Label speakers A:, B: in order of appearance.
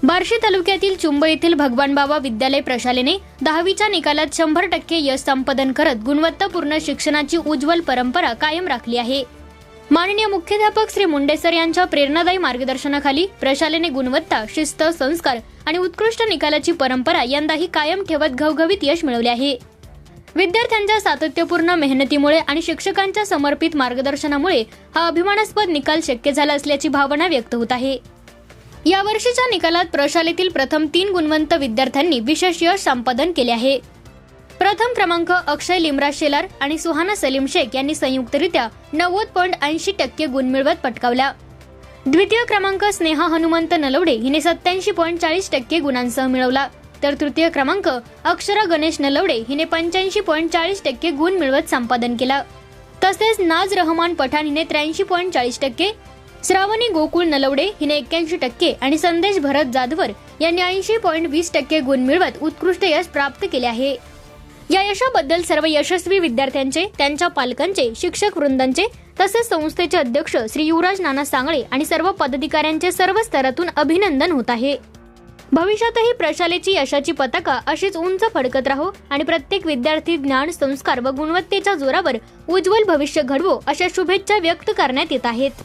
A: बार्शी तालुक्यातील चुंब येथील भगवान बाबा विद्यालय प्रशालेने 10वीच्या निकालात 100% यश संपादन करत गुणवत्तापूर्ण शिक्षणाची उज्ज्वल परंपरा कायम राखली आहे। माननीय मुख्याध्यापक श्री मुंडेसर यांच्या प्रेरणादायी मार्गदर्शनाखाली प्रशालेने गुणवत्ता, शिस्त, संस्कार आणि उत्कृष्ट निकालाची परंपरा यंदाही कायम ठेवत घवघवीत यश मिळवले आहे। विद्यार्थ्यांच्या सातत्यपूर्ण मेहनतीमुळे आणि शिक्षकांच्या समर्पित मार्गदर्शनामुळे हा अभिमानास्पद निकाल शक्य झाला असल्याची भावना व्यक्त होत आहे। या वर्षीच्या निकालात प्रशालेतील प्रथम 3 गुणवंत विद्यार्थ्यांनी विशेष यश संपादन केले आहे। प्रथम क्रमांक अक्षय लिमराज शेलार आणि सुहाना सलीम शेख यांनी संयुक्तरित्या 90.80% गुण मिळवत पटकावला। द्वितीय क्रमांक स्नेहा हनुमंत नलवडे हिने 87.40% गुणांसह मिळवला, तर तृतीय क्रमांक अक्षरा गणेश नलवडे हिने 85.40% गुण मिळवत संपादन केला। तसेच नाज रहमान पठाण हिने 83.40%, श्रावणी गोकुळ नलवडे हिने 81% आणि संदेश भरत जाधवर यांनी 80.20% गुण मिळवत उत्कृष्ट यश प्राप्त केले आहे। या यशाबद्दल सर्व यशस्वी विद्यार्थ्यांचे, त्यांच्या पालकांचे, शिक्षक वृंदांचे तसेच संस्थेचे अध्यक्ष श्री युवराज नाना सांगळे आणि सर्व पदाधिकाऱ्यांचे सर्व स्तरातून अभिनंदन होत आहे। भविष्यातही प्रशालेची यशाची पताका अशीच उंच फडकत राहो आणि प्रत्येक विद्यार्थी ज्ञान, संस्कार व गुणवत्तेच्या जोरावर उज्ज्वल भविष्य घडवो अशा शुभेच्छा व्यक्त करण्यात येत आहेत।